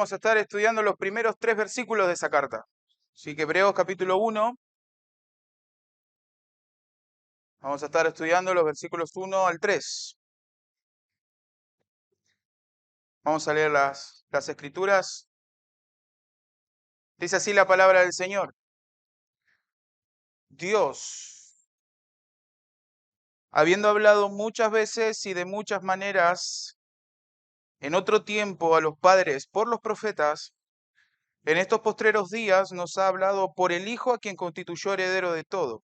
vamos a estar estudiando los primeros 3 versículos de esa carta. Así que Hebreos capítulo 1, vamos a estar estudiando los versículos 1 al 3. Vamos a leer las escrituras. Dice así la palabra del Señor. Dios, habiendo hablado muchas veces y de muchas maneras en otro tiempo a los padres por los profetas, en estos postreros días nos ha hablado por el Hijo a quien constituyó heredero de todo,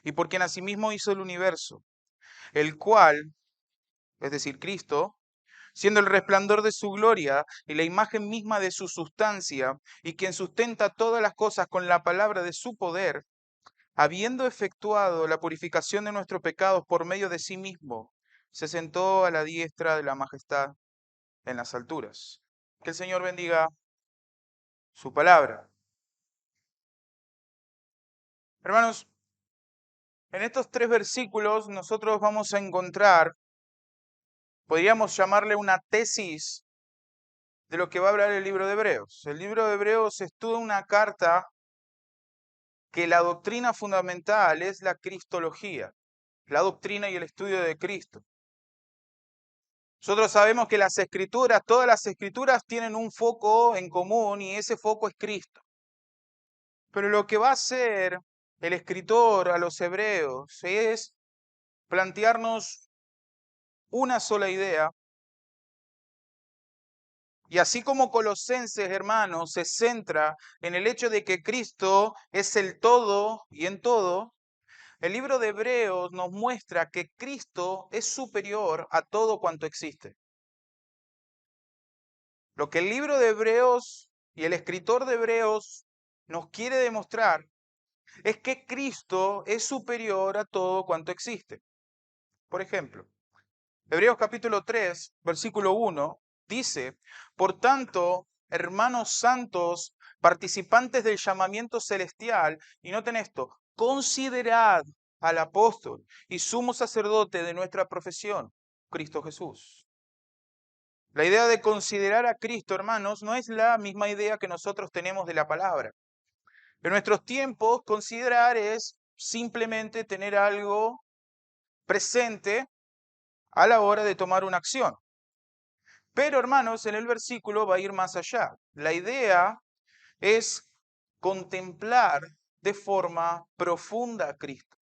y por quien asimismo hizo el universo, el cual, es decir, Cristo, siendo el resplandor de su gloria y la imagen misma de su sustancia, y quien sustenta todas las cosas con la palabra de su poder, habiendo efectuado la purificación de nuestros pecados por medio de sí mismo, se sentó a la diestra de la majestad en las alturas. Que el Señor bendiga su palabra. Hermanos, en estos 3 versículos nosotros vamos a encontrar, podríamos llamarle una tesis de lo que va a hablar el libro de Hebreos. El libro de Hebreos es toda una carta que la doctrina fundamental es la cristología, la doctrina y el estudio de Cristo. Nosotros sabemos que las escrituras, todas las escrituras tienen un foco en común y ese foco es Cristo. Pero lo que va a hacer el escritor a los hebreos es plantearnos una sola idea. Y así como Colosenses, hermanos, se centra en el hecho de que Cristo es el todo y en todo, el libro de Hebreos nos muestra que Cristo es superior a todo cuanto existe. Lo que el libro de Hebreos y el escritor de Hebreos nos quiere demostrar es que Cristo es superior a todo cuanto existe. Por ejemplo, Hebreos capítulo 3, versículo 1, dice, por tanto, hermanos santos, participantes del llamamiento celestial, y noten esto, considerad al apóstol y sumo sacerdote de nuestra profesión, Cristo Jesús. La idea de considerar a Cristo, hermanos, no es la misma idea que nosotros tenemos de la palabra. En nuestros tiempos, considerar es simplemente tener algo presente a la hora de tomar una acción. Pero, hermanos, en el versículo va a ir más allá. La idea es contemplar de forma profunda a Cristo.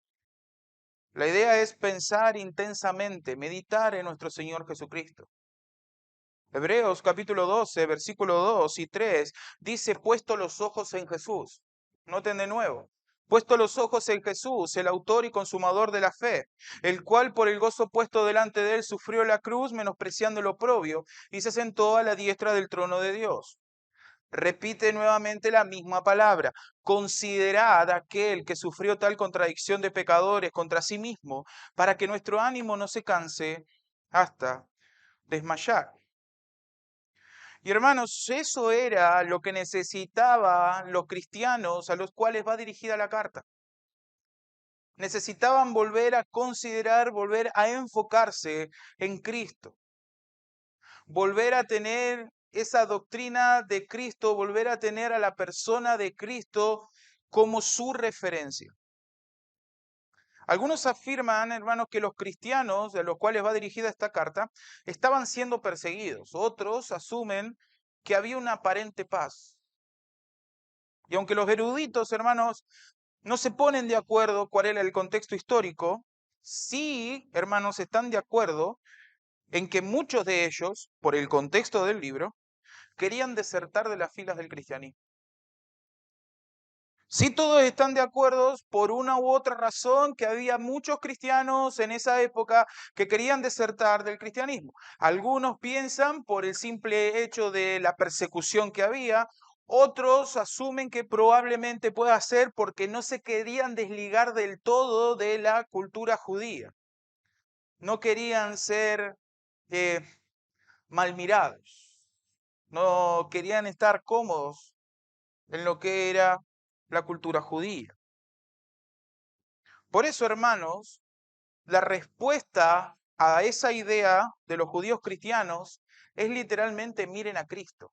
La idea es pensar intensamente, meditar en nuestro Señor Jesucristo. Hebreos capítulo 12, versículo 2 y 3 dice, puesto los ojos en Jesús. Noten de nuevo. Puesto los ojos en Jesús, el autor y consumador de la fe, el cual por el gozo puesto delante de él sufrió la cruz, menospreciando el oprobio, y se sentó a la diestra del trono de Dios. Repite nuevamente la misma palabra. Considerad aquel que sufrió tal contradicción de pecadores contra sí mismo, para que nuestro ánimo no se canse hasta desmayar. Y hermanos, eso era lo que necesitaban los cristianos a los cuales va dirigida la carta. Necesitaban volver a considerar, volver a enfocarse en Cristo. Volver a tener esa doctrina de Cristo, volver a tener a la persona de Cristo como su referencia. Algunos afirman, hermanos, que los cristianos a los cuales va dirigida esta carta estaban siendo perseguidos. Otros asumen que había una aparente paz. Y aunque los eruditos, hermanos, no se ponen de acuerdo cuál era el contexto histórico, sí, hermanos, están de acuerdo en que muchos de ellos, por el contexto del libro, querían desertar de las filas del cristianismo. Sí, todos están de acuerdo por una u otra razón que había muchos cristianos en esa época que querían desertar del cristianismo. Algunos piensan por el simple hecho de la persecución que había, otros asumen que probablemente pueda ser porque no se querían desligar del todo de la cultura judía. No querían ser mal mirados, no querían estar cómodos en lo que era la cultura judía. Por eso, hermanos, la respuesta a esa idea de los judíos cristianos es literalmente miren a Cristo.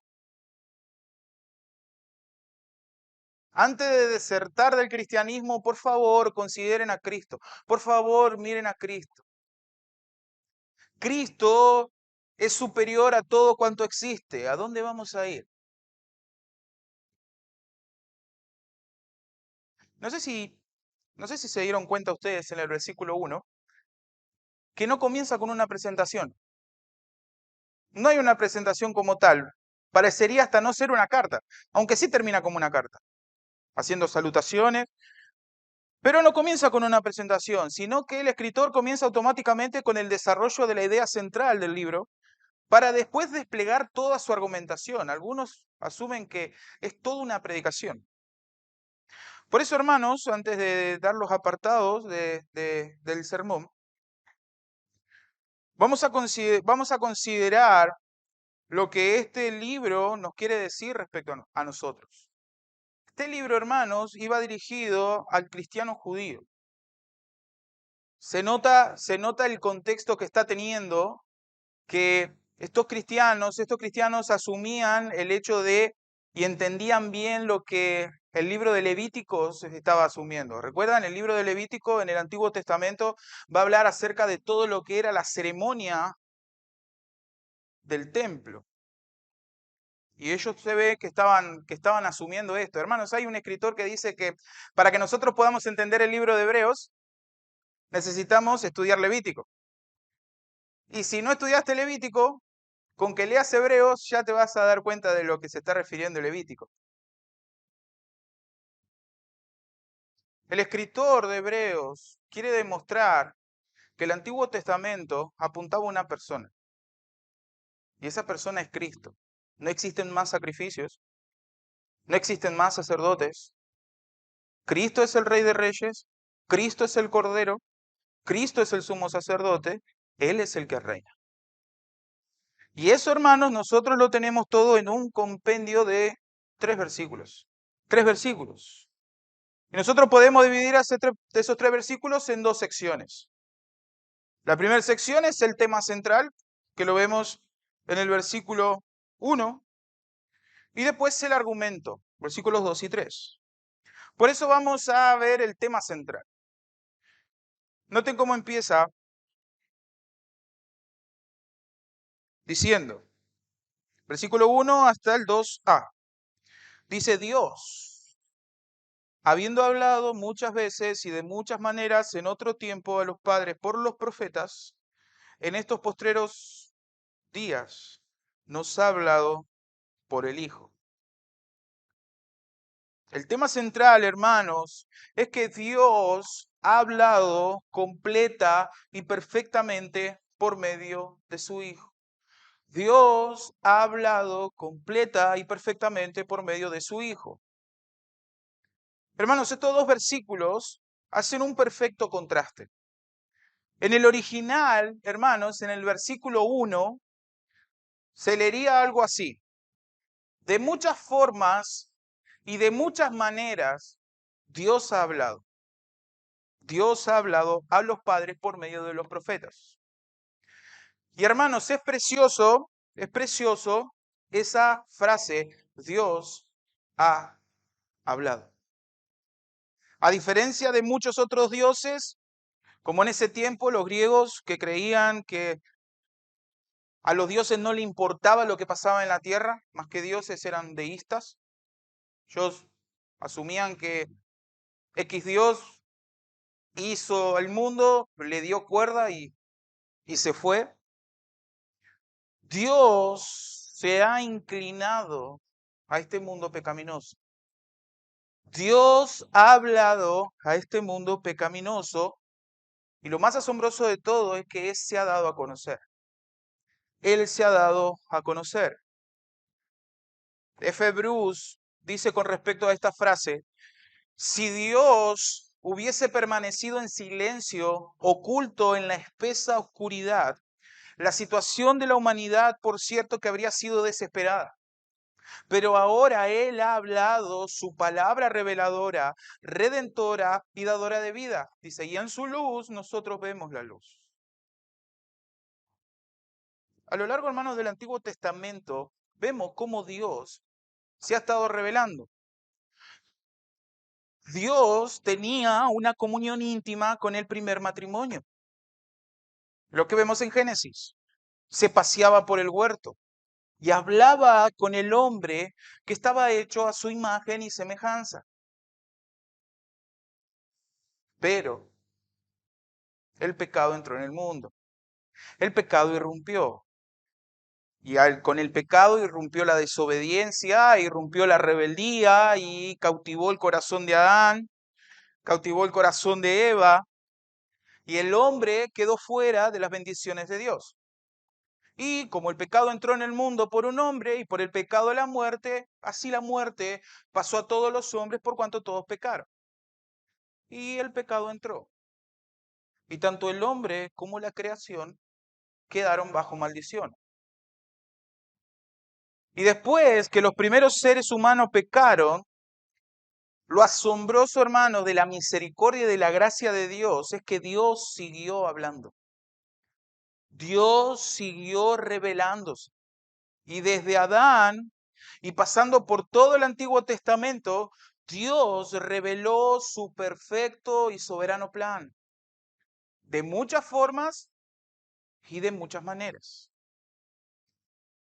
Antes de desertar del cristianismo, por favor, consideren a Cristo. Por favor, miren a Cristo. Cristo es superior a todo cuanto existe. ¿A dónde vamos a ir? No sé si, no sé si se dieron cuenta ustedes en el versículo 1 que no comienza con una presentación. No hay una presentación como tal. Parecería hasta no ser una carta, aunque sí termina como una carta, haciendo salutaciones, pero no comienza con una presentación, sino que el escritor comienza automáticamente con el desarrollo de la idea central del libro para después desplegar toda su argumentación. Algunos asumen que es toda una predicación. Por eso, hermanos, antes de dar los apartados del sermón, vamos a considerar lo que este libro nos quiere decir respecto a nosotros. Este libro, hermanos, iba dirigido al cristiano judío. Se nota el contexto que está teniendo, que estos cristianos asumían el hecho de y entendían bien lo que el libro de Levítico se estaba asumiendo. ¿Recuerdan? El libro de Levítico en el Antiguo Testamento va a hablar acerca de todo lo que era la ceremonia del templo. Y ellos se ve que estaban asumiendo esto. Hermanos, hay un escritor que dice que para que nosotros podamos entender el libro de Hebreos, necesitamos estudiar Levítico. Y si no estudiaste Levítico, con que leas Hebreos ya te vas a dar cuenta de lo que se está refiriendo Levítico. El escritor de Hebreos quiere demostrar que el Antiguo Testamento apuntaba a una persona. Y esa persona es Cristo. No existen más sacrificios, no existen más sacerdotes. Cristo es el Rey de Reyes, Cristo es el Cordero, Cristo es el sumo sacerdote, Él es el que reina. Y eso, hermanos, nosotros lo tenemos todo en un compendio de 3 versículos. 3 versículos. Y nosotros podemos dividir esos 3 versículos en 2 secciones. La primera sección es el tema central, que lo vemos en el versículo 1, y después el argumento, versículos 2 y 3. Por eso vamos a ver el tema central. Noten cómo empieza diciendo, versículo 1 hasta el 2a. Dice Dios, habiendo hablado muchas veces y de muchas maneras en otro tiempo a los padres por los profetas, en estos postreros días nos ha hablado por el Hijo. El tema central, hermanos, es que Dios ha hablado completa y perfectamente por medio de su Hijo. Dios ha hablado completa y perfectamente por medio de su Hijo. Hermanos, estos 2 versículos hacen un perfecto contraste. En el original, hermanos, en el versículo 1, se leería algo así. De muchas formas y de muchas maneras, Dios ha hablado. Dios ha hablado a los padres por medio de los profetas. Y hermanos, es precioso esa frase, Dios ha hablado. A diferencia de muchos otros dioses, como en ese tiempo los griegos que creían que a los dioses no le importaba lo que pasaba en la tierra, más que dioses eran deístas. Ellos asumían que X Dios hizo el mundo, le dio cuerda y se fue. Dios se ha inclinado a este mundo pecaminoso. Dios ha hablado a este mundo pecaminoso y lo más asombroso de todo es que Él se ha dado a conocer. Él se ha dado a conocer. F. Bruce dice con respecto a esta frase, si Dios hubiese permanecido en silencio, oculto en la espesa oscuridad, la situación de la humanidad, por cierto, que habría sido desesperada. Pero ahora Él ha hablado su palabra reveladora, redentora y dadora de vida. Dice, y en su luz nosotros vemos la luz. A lo largo, hermanos, del Antiguo Testamento, vemos cómo Dios se ha estado revelando. Dios tenía una comunión íntima con el primer matrimonio. Lo que vemos en Génesis. Se paseaba por el huerto y hablaba con el hombre que estaba hecho a su imagen y semejanza. Pero el pecado entró en el mundo. El pecado irrumpió. Y con el pecado irrumpió la desobediencia, irrumpió la rebeldía y cautivó el corazón de Adán, cautivó el corazón de Eva, y el hombre quedó fuera de las bendiciones de Dios. Y como el pecado entró en el mundo por un hombre y por el pecado de la muerte, así la muerte pasó a todos los hombres por cuanto todos pecaron. Y el pecado entró. Y tanto el hombre como la creación quedaron bajo maldición. Y después que los primeros seres humanos pecaron, lo asombroso, hermano, de la misericordia y de la gracia de Dios es que Dios siguió hablando. Dios siguió revelándose. Y desde Adán y pasando por todo el Antiguo Testamento, Dios reveló su perfecto y soberano plan. De muchas formas y de muchas maneras.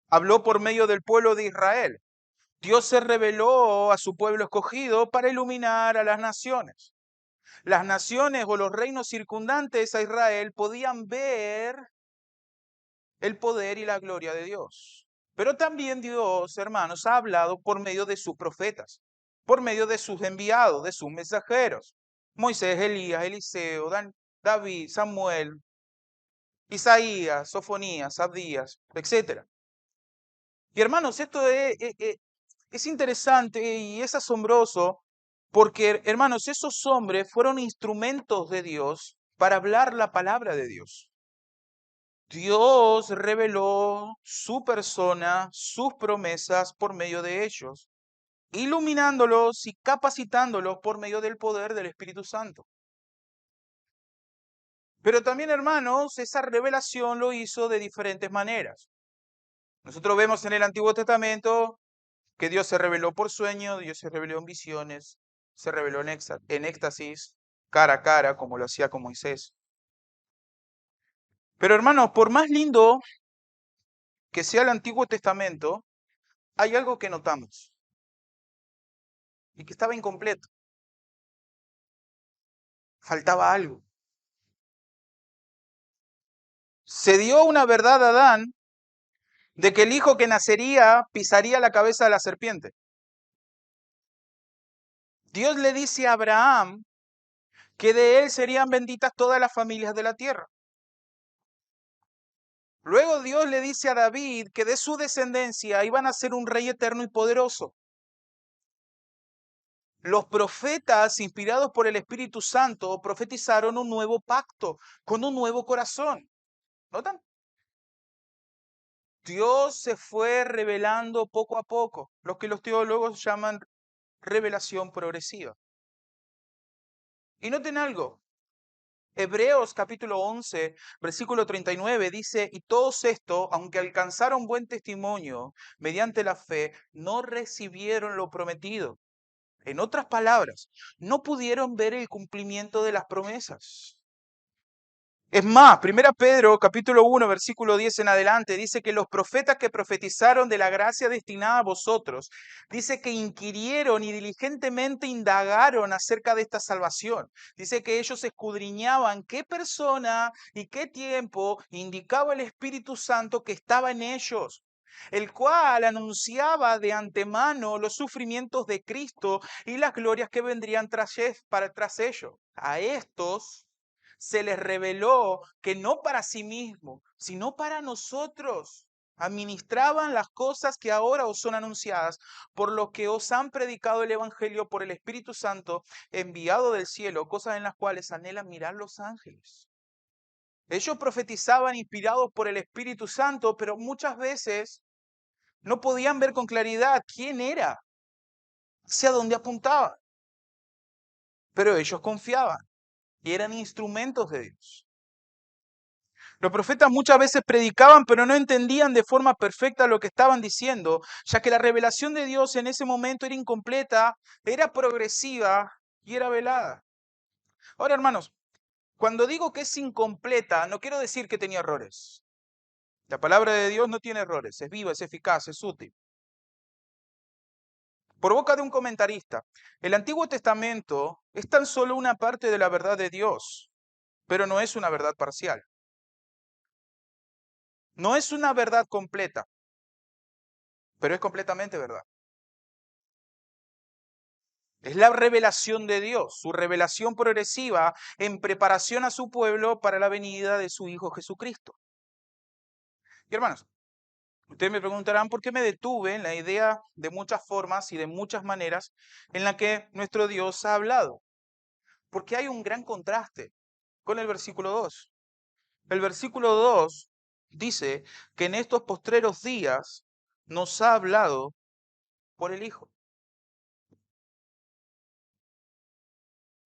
Habló por medio del pueblo de Israel. Dios se reveló a su pueblo escogido para iluminar a las naciones. Las naciones o los reinos circundantes a Israel podían ver el poder y la gloria de Dios. Pero también Dios, hermanos, ha hablado por medio de sus profetas, por medio de sus enviados, de sus mensajeros. Moisés, Elías, Eliseo, David, Samuel, Isaías, Sofonías, Abdías, etc. Y hermanos, esto es interesante y es asombroso porque, hermanos, esos hombres fueron instrumentos de Dios para hablar la palabra de Dios. Dios reveló su persona, sus promesas por medio de ellos, iluminándolos y capacitándolos por medio del poder del Espíritu Santo. Pero también, hermanos, esa revelación lo hizo de diferentes maneras. Nosotros vemos en el Antiguo Testamento que Dios se reveló por sueño, Dios se reveló en visiones, se reveló en éxtasis, cara a cara, como lo hacía con Moisés. Pero hermanos, por más lindo que sea el Antiguo Testamento, hay algo que notamos y que estaba incompleto. Faltaba algo. Se dio una verdad a Adán de que el hijo que nacería pisaría la cabeza de la serpiente. Dios le dice a Abraham que de él serían benditas todas las familias de la tierra. Luego Dios le dice a David que de su descendencia iban a ser un rey eterno y poderoso. Los profetas, inspirados por el Espíritu Santo, profetizaron un nuevo pacto con un nuevo corazón. ¿Notan? Dios se fue revelando poco a poco, lo que los teólogos llaman revelación progresiva. Y noten algo, Hebreos capítulo 11, versículo 39 dice, y todos estos, aunque alcanzaron buen testimonio mediante la fe, no recibieron lo prometido. En otras palabras, no pudieron ver el cumplimiento de las promesas. Es más, 1 Pedro capítulo 1, versículo 10 en adelante, dice que los profetas que profetizaron de la gracia destinada a vosotros, dice que inquirieron y diligentemente indagaron acerca de esta salvación. Dice que ellos escudriñaban qué persona y qué tiempo indicaba el Espíritu Santo que estaba en ellos, el cual anunciaba de antemano los sufrimientos de Cristo y las glorias que vendrían tras ellos. A estos se les reveló que no para sí mismo, sino para nosotros, administraban las cosas que ahora os son anunciadas, por lo que os han predicado el Evangelio por el Espíritu Santo enviado del cielo, cosas en las cuales anhelan mirar los ángeles. Ellos profetizaban inspirados por el Espíritu Santo, pero muchas veces no podían ver con claridad quién era, hacia dónde apuntaba. Pero ellos confiaban y eran instrumentos de Dios. Los profetas muchas veces predicaban, pero no entendían de forma perfecta lo que estaban diciendo, ya que la revelación de Dios en ese momento era incompleta, era progresiva y era velada. Ahora, hermanos, cuando digo que es incompleta, no quiero decir que tenía errores. La palabra de Dios no tiene errores, es viva, es eficaz, es útil. Por boca de un comentarista, el Antiguo Testamento es tan solo una parte de la verdad de Dios, pero no es una verdad parcial. No es una verdad completa, pero es completamente verdad. Es la revelación de Dios, su revelación progresiva en preparación a su pueblo para la venida de su Hijo Jesucristo. Y hermanos, ustedes me preguntarán por qué me detuve en la idea de muchas formas y de muchas maneras en la que nuestro Dios ha hablado. Porque hay un gran contraste con el versículo 2. El versículo 2 dice que en estos postreros días nos ha hablado por el Hijo.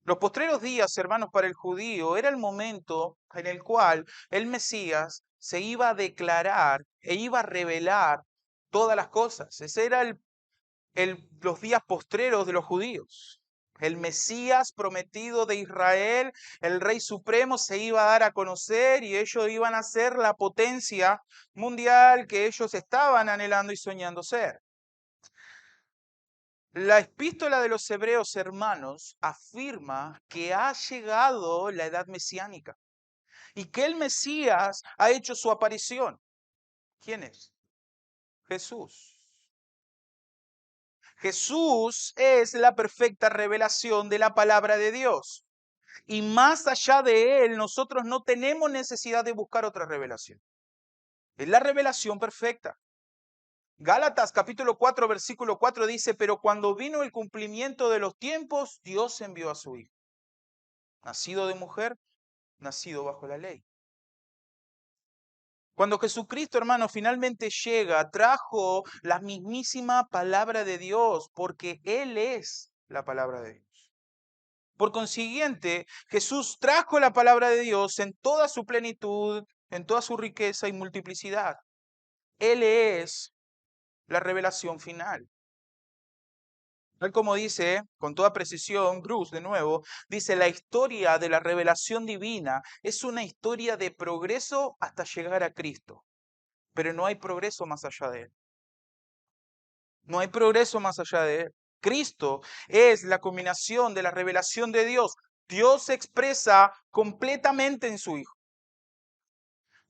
Los postreros días, hermanos, para el judío era el momento en el cual el Mesías se iba a declarar e iba a revelar todas las cosas. Ese era los días postreros de los judíos. El Mesías prometido de Israel, el Rey Supremo, se iba a dar a conocer y ellos iban a ser la potencia mundial que ellos estaban anhelando y soñando ser. La epístola de los Hebreos, hermanos, afirma que ha llegado la edad mesiánica y que el Mesías ha hecho su aparición. ¿Quién es? Jesús. Jesús es la perfecta revelación de la palabra de Dios. Y más allá de Él, nosotros no tenemos necesidad de buscar otra revelación. Es la revelación perfecta. Gálatas capítulo 4, versículo 4 dice, pero cuando vino el cumplimiento de los tiempos, Dios envió a su Hijo, nacido de mujer, nacido bajo la ley. Cuando Jesucristo, hermano, finalmente llega, trajo la mismísima palabra de Dios, porque Él es la palabra de Dios. Por consiguiente, Jesús trajo la palabra de Dios en toda su plenitud, en toda su riqueza y multiplicidad. Él es la revelación final. Tal como dice, con toda precisión, Bruce, de nuevo, dice, la historia de la revelación divina es una historia de progreso hasta llegar a Cristo. Pero no hay progreso más allá de Él. No hay progreso más allá de Él. Cristo es la culminación de la revelación de Dios. Dios se expresa completamente en su Hijo.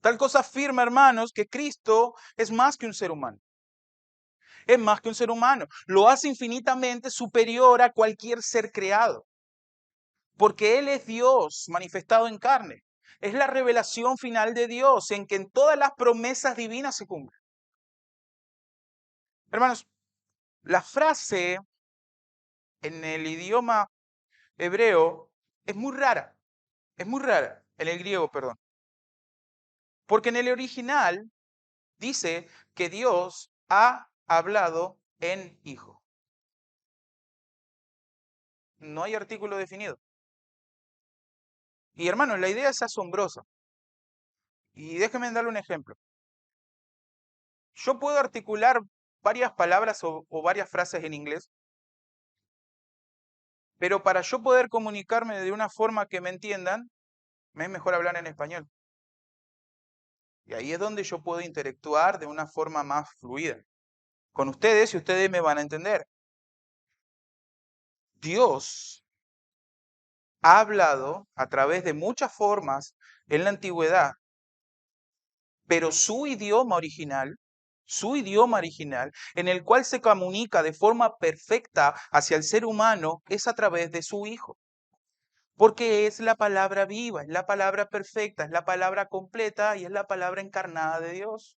Tal cosa afirma, hermanos, que Cristo es más que un ser humano. Es más que un ser humano. Lo hace infinitamente superior a cualquier ser creado. Porque Él es Dios manifestado en carne. Es la revelación final de Dios en que en todas las promesas divinas se cumplen. Hermanos, la frase en el idioma hebreo es muy rara. Es muy rara. En el griego, perdón. Porque en el original dice que Dios ha hablado en hijo. No hay artículo definido. Y hermanos, la idea es asombrosa. Y déjenme darle un ejemplo. Yo puedo articular varias palabras o varias frases en inglés, pero para yo poder comunicarme de una forma que me entiendan, me es mejor hablar en español. Y ahí es donde yo puedo interactuar de una forma más fluida con ustedes y ustedes me van a entender. Dios ha hablado a través de muchas formas en la antigüedad, pero su idioma original, en el cual se comunica de forma perfecta hacia el ser humano, es a través de su Hijo. Porque es la palabra viva, es la palabra perfecta, es la palabra completa y es la palabra encarnada de Dios.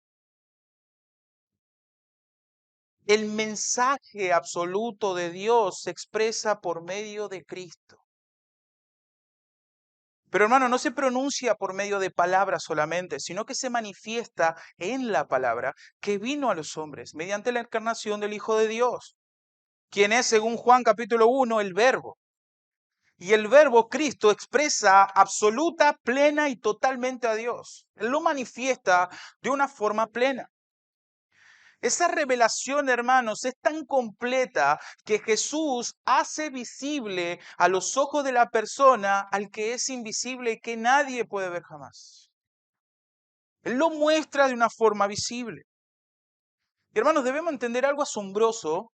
El mensaje absoluto de Dios se expresa por medio de Cristo. Pero hermano, no se pronuncia por medio de palabras solamente, sino que se manifiesta en la palabra que vino a los hombres mediante la encarnación del Hijo de Dios, quien es, según Juan capítulo 1, el Verbo. Y el Verbo Cristo expresa absoluta, plena y totalmente a Dios. Él lo manifiesta de una forma plena. Esa revelación, hermanos, es tan completa que Jesús hace visible a los ojos de la persona al que es invisible y que nadie puede ver jamás. Él lo muestra de una forma visible. Y hermanos, debemos entender algo asombroso,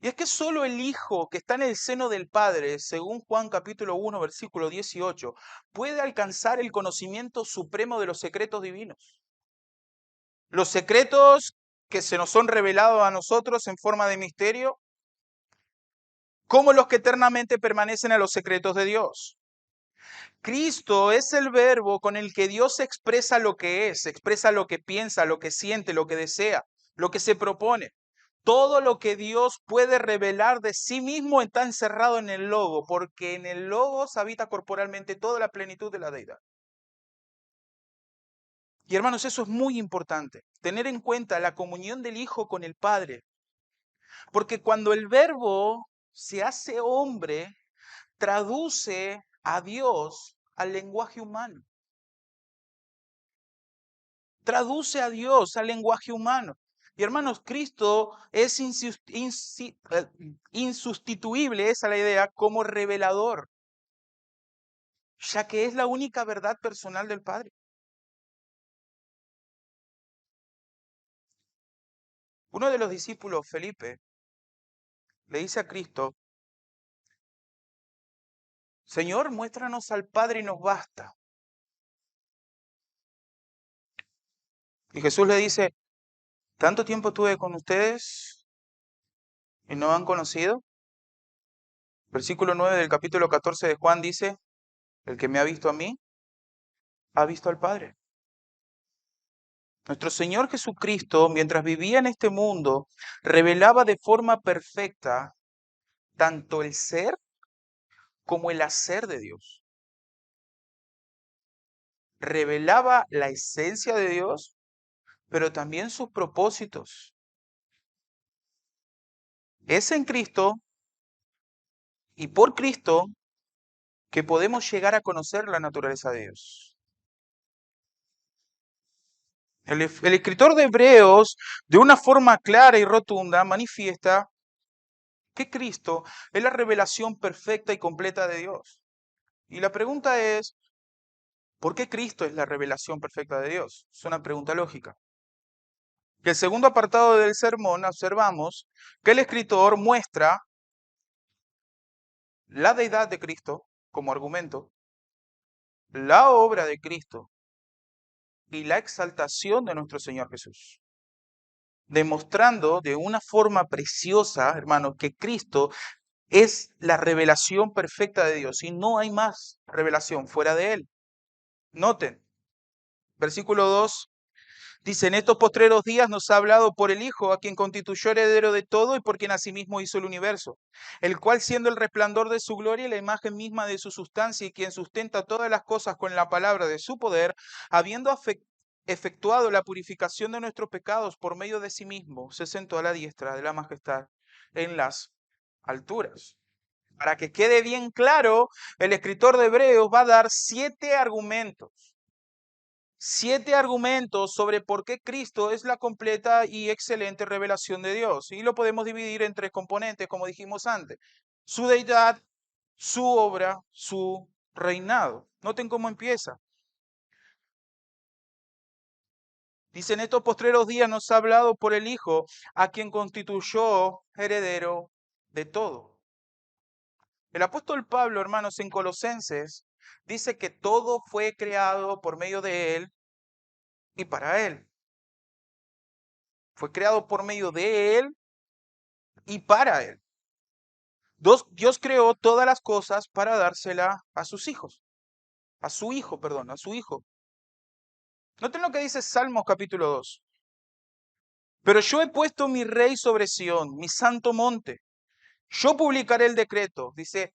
y es que solo el Hijo que está en el seno del Padre, según Juan capítulo 1, versículo 18, puede alcanzar el conocimiento supremo de los secretos divinos. Los secretos que se nos son revelados a nosotros en forma de misterio, como los que eternamente permanecen a los secretos de Dios. Cristo es el verbo con el que Dios expresa lo que es, expresa lo que piensa, lo que siente, lo que desea, lo que se propone. Todo lo que Dios puede revelar de sí mismo está encerrado en el Logo, porque en el Logos habita corporalmente toda la plenitud de la deidad. Y hermanos, eso es muy importante, tener en cuenta la comunión del Hijo con el Padre. Porque cuando el verbo se hace hombre, traduce a Dios al lenguaje humano. Traduce a Dios al lenguaje humano. Y hermanos, Cristo es insustituible, esa es la idea, como revelador, ya que es la única verdad personal del Padre. Uno de los discípulos, Felipe, le dice a Cristo: Señor, muéstranos al Padre y nos basta. Y Jesús le dice: ¿tanto tiempo tuve con ustedes y no han conocido? Versículo 9 del capítulo 14 de Juan dice: el que me ha visto a mí, ha visto al Padre. Nuestro Señor Jesucristo, mientras vivía en este mundo, revelaba de forma perfecta tanto el ser como el hacer de Dios. Revelaba la esencia de Dios, pero también sus propósitos. Es en Cristo y por Cristo que podemos llegar a conocer la naturaleza de Dios. El escritor de Hebreos, de una forma clara y rotunda, manifiesta que Cristo es la revelación perfecta y completa de Dios. Y la pregunta es: ¿por qué Cristo es la revelación perfecta de Dios? Es una pregunta lógica. Y el segundo apartado del sermón observamos que el escritor muestra la deidad de Cristo como argumento, la obra de Cristo y la exaltación de nuestro Señor Jesús, demostrando de una forma preciosa, hermanos, que Cristo es la revelación perfecta de Dios y no hay más revelación fuera de Él. Noten, versículo 2 dice: en estos postreros días nos ha hablado por el Hijo, a quien constituyó heredero de todo y por quien asimismo hizo el universo, el cual, siendo el resplandor de su gloria y la imagen misma de su sustancia, y quien sustenta todas las cosas con la palabra de su poder, habiendo efectuado la purificación de nuestros pecados por medio de sí mismo, se sentó a la diestra de la majestad en las alturas. Para que quede bien claro, el escritor de Hebreos va a dar 7 argumentos sobre por qué Cristo es la completa y excelente revelación de Dios. Y lo podemos dividir en 3 componentes, como dijimos antes: su deidad, su obra, su reinado. Noten cómo empieza. Dice: en estos postreros días nos ha hablado por el Hijo, a quien constituyó heredero de todo. El apóstol Pablo, hermanos, en Colosenses, dice que todo fue creado por medio de Él y para Él. Fue creado por medio de Él y para Él. Dios creó todas las cosas para dársela a sus hijos. A su hijo, perdón, a su hijo. Noten lo que dice Salmos capítulo 2. Pero yo he puesto mi rey sobre Sión, mi santo monte. Yo publicaré el decreto. Dice: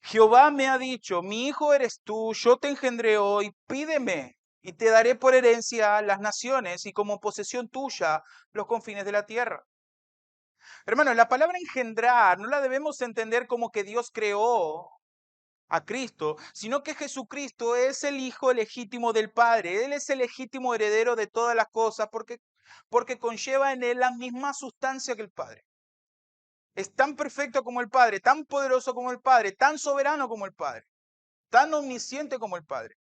Jehová me ha dicho, mi hijo eres tú, yo te engendré hoy, pídeme y te daré por herencia las naciones y como posesión tuya los confines de la tierra. Hermanos, la palabra engendrar no la debemos entender como que Dios creó a Cristo, sino que Jesucristo es el Hijo legítimo del Padre. Él es el legítimo heredero de todas las cosas porque conlleva en él la misma sustancia que el Padre. Es tan perfecto como el Padre, tan poderoso como el Padre, tan soberano como el Padre, tan omnisciente como el Padre.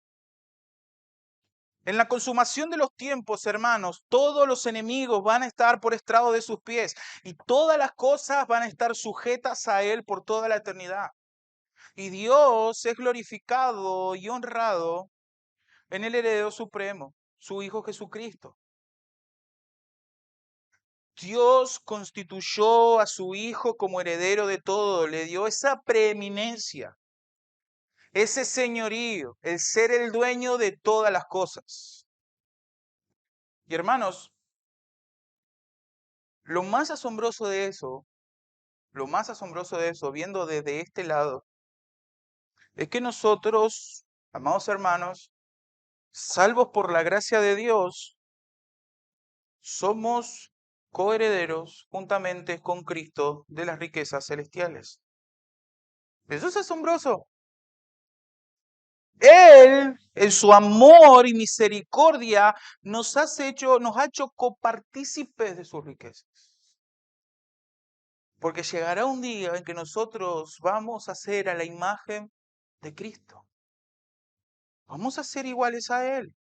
En la consumación de los tiempos, hermanos, todos los enemigos van a estar por estrado de sus pies y todas las cosas van a estar sujetas a Él por toda la eternidad. Y Dios es glorificado y honrado en el heredero supremo, su Hijo Jesucristo. Dios constituyó a su Hijo como heredero de todo, le dio esa preeminencia, ese señorío, el ser el dueño de todas las cosas. Y hermanos, lo más asombroso de eso, lo más asombroso de eso, viendo desde este lado, es que nosotros, amados hermanos, salvos por la gracia de Dios, somos coherederos juntamente con Cristo de las riquezas celestiales. Eso es asombroso. Él, en su amor y misericordia, nos ha hecho copartícipes de sus riquezas. Porque llegará un día en que nosotros vamos a ser a la imagen de Cristo. Vamos a ser iguales a Él.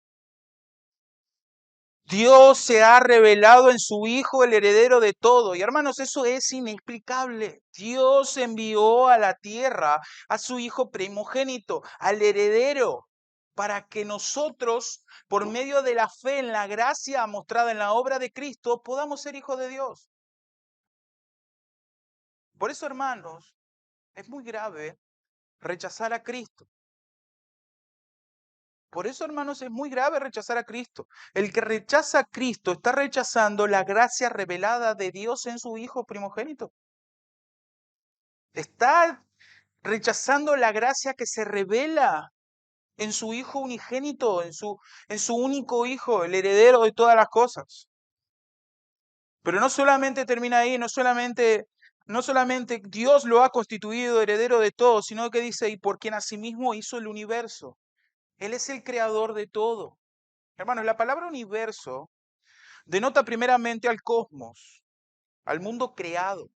Dios se ha revelado en su Hijo, el heredero de todo. Y hermanos, eso es inexplicable. Dios envió a la tierra a su Hijo primogénito, al heredero, para que nosotros, por medio de la fe en la gracia mostrada en la obra de Cristo, podamos ser hijos de Dios. Por eso, hermanos, es muy grave rechazar a Cristo. Por eso, hermanos, es muy grave rechazar a Cristo. El que rechaza a Cristo está rechazando la gracia revelada de Dios en su Hijo primogénito. Está rechazando la gracia que se revela en su Hijo unigénito, en su único Hijo, el heredero de todas las cosas. Pero no solamente termina ahí, no solamente Dios lo ha constituido heredero de todo, sino que dice, y por quien asimismo hizo el universo. Él es el creador de todo. Hermanos, la palabra universo denota primeramente al cosmos, al mundo creado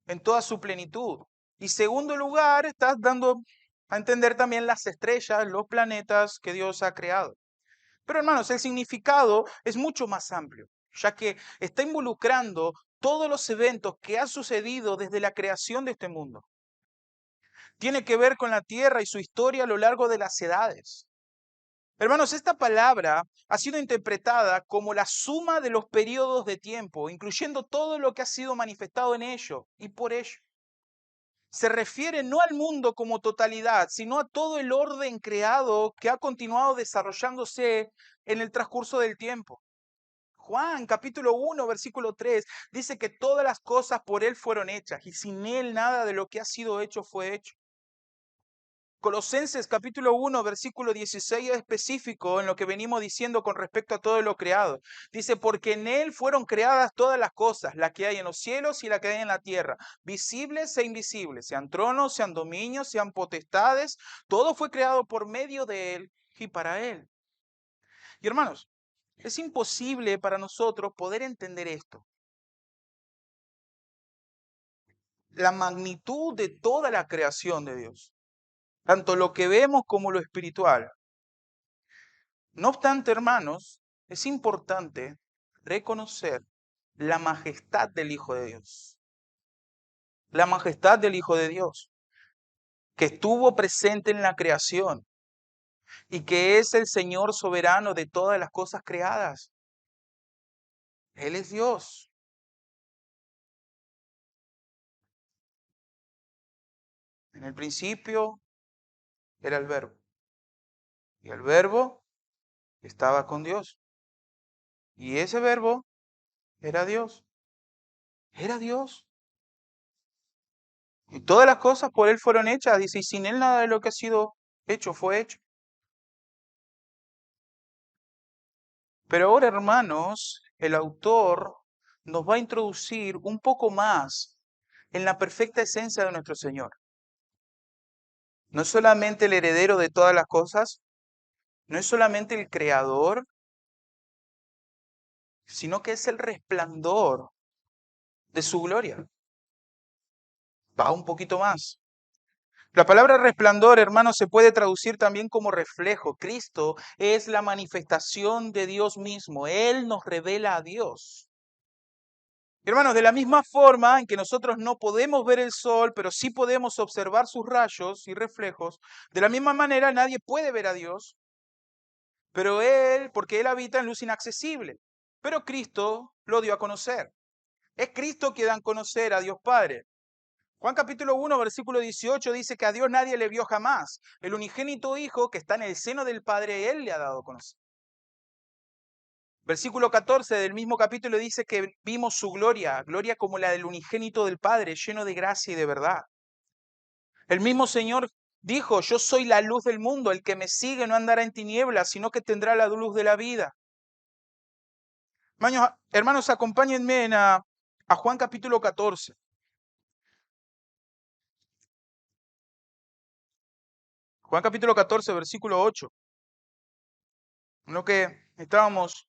en toda su plenitud. Y segundo lugar, estás dando a entender también las estrellas, los planetas que Dios ha creado. Pero hermanos, el significado es mucho más amplio, ya que está involucrando todos los eventos que han sucedido desde la creación de este mundo. Tiene que ver con la tierra y su historia a lo largo de las edades. Hermanos, esta palabra ha sido interpretada como la suma de los periodos de tiempo, incluyendo todo lo que ha sido manifestado en ello y por ello. Se refiere no al mundo como totalidad, sino a todo el orden creado que ha continuado desarrollándose en el transcurso del tiempo. Juan capítulo 1, versículo 3 dice que todas las cosas por Él fueron hechas y sin Él nada de lo que ha sido hecho fue hecho. Colosenses capítulo 1, versículo 16 es específico en lo que venimos diciendo con respecto a todo lo creado. Dice, porque en Él fueron creadas todas las cosas, las que hay en los cielos y las que hay en la tierra, visibles e invisibles, sean tronos, sean dominios, sean potestades, todo fue creado por medio de Él y para Él. Y hermanos, es imposible para nosotros poder entender esto. La magnitud de toda la creación de Dios, tanto lo que vemos como lo espiritual. No obstante, hermanos, es importante reconocer la majestad del Hijo de Dios. La majestad del Hijo de Dios, que estuvo presente en la creación y que es el Señor soberano de todas las cosas creadas. Él es Dios. En el principio era el Verbo y el Verbo estaba con Dios y ese Verbo era Dios. Era Dios. Y todas las cosas por Él fueron hechas, dice, y sin Él nada de lo que ha sido hecho fue hecho. Pero ahora, hermanos, el autor nos va a introducir un poco más en la perfecta esencia de nuestro Señor. No es solamente el heredero de todas las cosas, no es solamente el creador, sino que es el resplandor de su gloria. Va un poquito más. La palabra resplandor, hermanos, se puede traducir también como reflejo. Cristo es la manifestación de Dios mismo. Él nos revela a Dios. Hermanos, de la misma forma en que nosotros no podemos ver el sol, pero sí podemos observar sus rayos y reflejos, de la misma manera nadie puede ver a Dios, pero Él, porque Él habita en luz inaccesible. Pero Cristo lo dio a conocer. Es Cristo quien da a conocer a Dios Padre. Juan capítulo 1, versículo 18 dice que a Dios nadie le vio jamás. El unigénito Hijo que está en el seno del Padre, Él le ha dado a conocer. Versículo 14 del mismo capítulo dice que vimos su gloria, gloria como la del unigénito del Padre, lleno de gracia y de verdad. El mismo Señor dijo, yo soy la luz del mundo, el que me sigue no andará en tinieblas, sino que tendrá la luz de la vida. Hermanos, acompáñenme a Juan capítulo 14. Juan capítulo 14, versículo 8. Lo que estábamos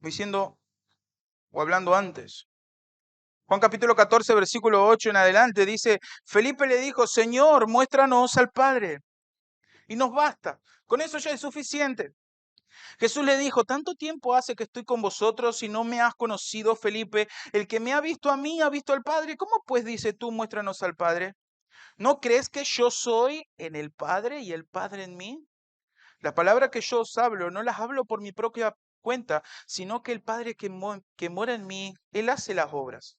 diciendo o hablando antes. Juan capítulo 14, versículo 8 en adelante dice, Felipe le dijo, Señor, muéstranos al Padre y nos basta. Con eso ya es suficiente. Jesús le dijo, tanto tiempo hace que estoy con vosotros y no me has conocido, Felipe. El que me ha visto a mí ha visto al Padre. ¿Cómo pues dice tú, muéstranos al Padre? ¿No crees que yo soy en el Padre y el Padre en mí? La palabra que yo os hablo, no las hablo por mi propia cuenta, sino que el Padre que mora en mí, Él hace las obras.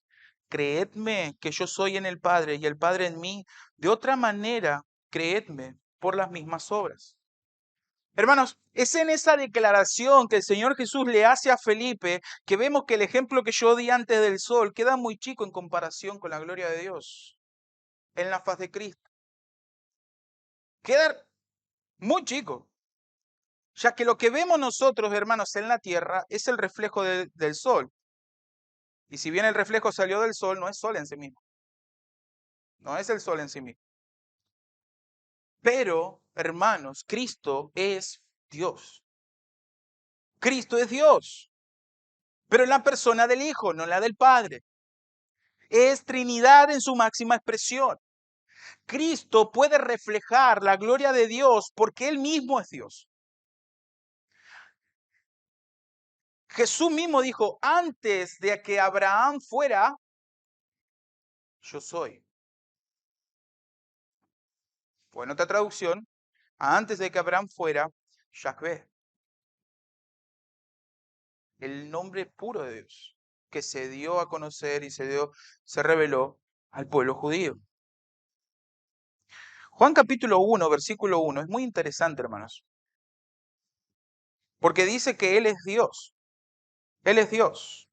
Creedme que yo soy en el Padre y el Padre en mí. De otra manera, creedme por las mismas obras. Hermanos, es en esa declaración que el Señor Jesús le hace a Felipe que vemos que el ejemplo que yo di antes del sol queda muy chico en comparación con la gloria de Dios en la faz de Cristo. Queda muy chico, ya que lo que vemos nosotros, hermanos, en la tierra es el reflejo del sol. Y si bien el reflejo salió del sol, no es sol en sí mismo. No es el sol en sí mismo. Pero, hermanos, Cristo es Dios. Cristo es Dios. Pero en la persona del Hijo, no la del Padre. Es Trinidad en su máxima expresión. Cristo puede reflejar la gloria de Dios porque Él mismo es Dios. Jesús mismo dijo, antes de que Abraham fuera, yo soy. O en otra traducción, antes de que Abraham fuera, Yahvé. El nombre puro de Dios, que se dio a conocer y se reveló al pueblo judío. Juan capítulo 1, versículo 1, es muy interesante, hermanos, porque dice que Él es Dios. Él es Dios.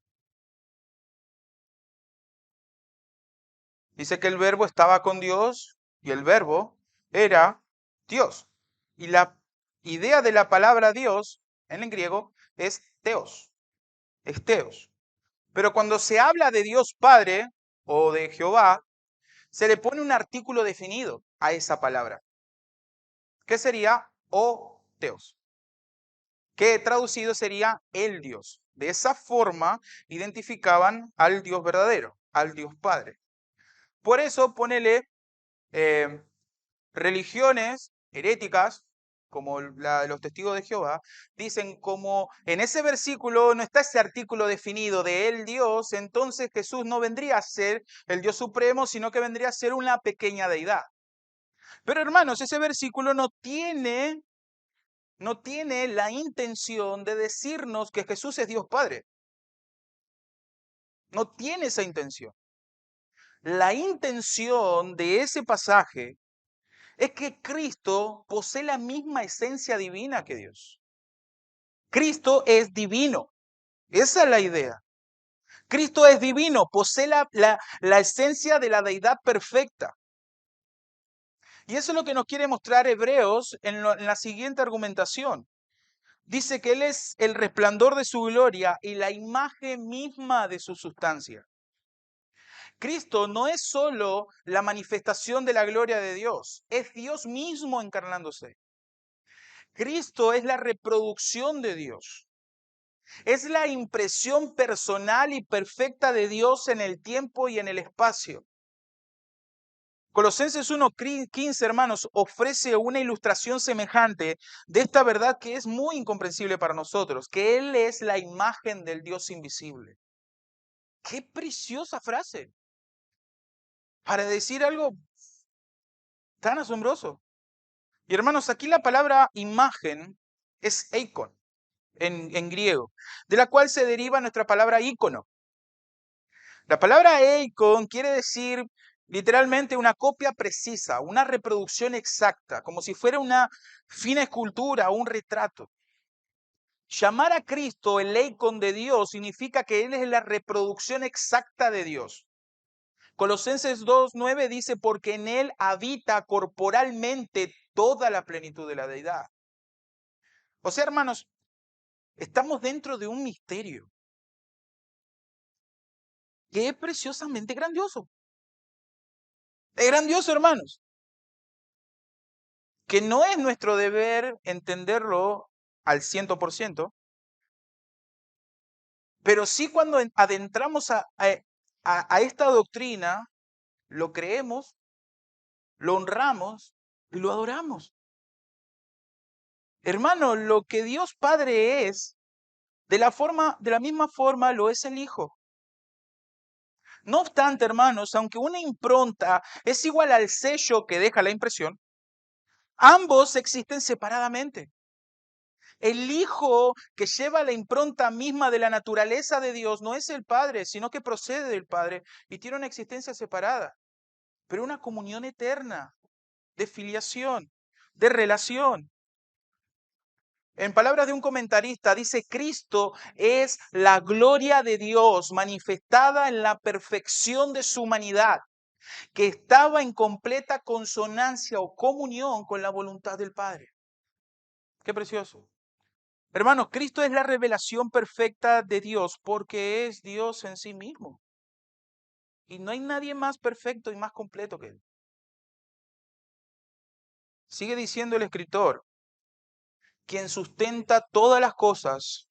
Dice que el verbo estaba con Dios y el verbo era Dios. Y la idea de la palabra Dios en el griego es teos, es teos. Pero cuando se habla de Dios Padre o de Jehová, se le pone un artículo definido a esa palabra, que sería o teos, que traducido sería el Dios. De esa forma identificaban al Dios verdadero, al Dios Padre. Por eso ponele religiones heréticas, como la de los testigos de Jehová, dicen como en ese versículo no está ese artículo definido de el Dios, entonces Jesús no vendría a ser el Dios supremo, sino que vendría a ser una pequeña deidad. Pero hermanos, ese versículo no tiene la intención de decirnos que Jesús es Dios Padre. No tiene esa intención. La intención de ese pasaje es que Cristo posee la misma esencia divina que Dios. Cristo es divino. Esa es la idea. Cristo es divino, posee la esencia de la deidad perfecta. Y eso es lo que nos quiere mostrar Hebreos en la siguiente argumentación. Dice que Él es el resplandor de su gloria y la imagen misma de su sustancia. Cristo no es solo la manifestación de la gloria de Dios, es Dios mismo encarnándose. Cristo es la reproducción de Dios. Es la impresión personal y perfecta de Dios en el tiempo y en el espacio. Colosenses 1:15, hermanos, ofrece una ilustración semejante de esta verdad que es muy incomprensible para nosotros, que Él es la imagen del Dios invisible. ¡Qué preciosa frase! Para decir algo tan asombroso. Y hermanos, aquí la palabra imagen es eikon en griego, de la cual se deriva nuestra palabra ícono. La palabra eikon quiere decir literalmente una copia precisa, una reproducción exacta, como si fuera una fina escultura o un retrato. Llamar a Cristo el eikon de Dios significa que Él es la reproducción exacta de Dios. Colosenses 2:9 dice, porque en Él habita corporalmente toda la plenitud de la deidad. O sea, hermanos, estamos dentro de un misterio que es preciosamente grandioso. Es grandioso, hermanos, que no es nuestro deber entenderlo al 100%, pero sí cuando adentramos a esta doctrina, lo creemos, lo honramos y lo adoramos. Hermano, lo que Dios Padre es, de la misma forma lo es el Hijo. No obstante, hermanos, aunque una impronta es igual al sello que deja la impresión, ambos existen separadamente. El Hijo que lleva la impronta misma de la naturaleza de Dios no es el Padre, sino que procede del Padre y tiene una existencia separada, pero una comunión eterna, de filiación, de relación. En palabras de un comentarista, dice, Cristo es la gloria de Dios manifestada en la perfección de su humanidad, que estaba en completa consonancia o comunión con la voluntad del Padre. Qué precioso. Hermanos, Cristo es la revelación perfecta de Dios porque es Dios en sí mismo. Y no hay nadie más perfecto y más completo que Él. Sigue diciendo el escritor, quien sustenta todas las cosas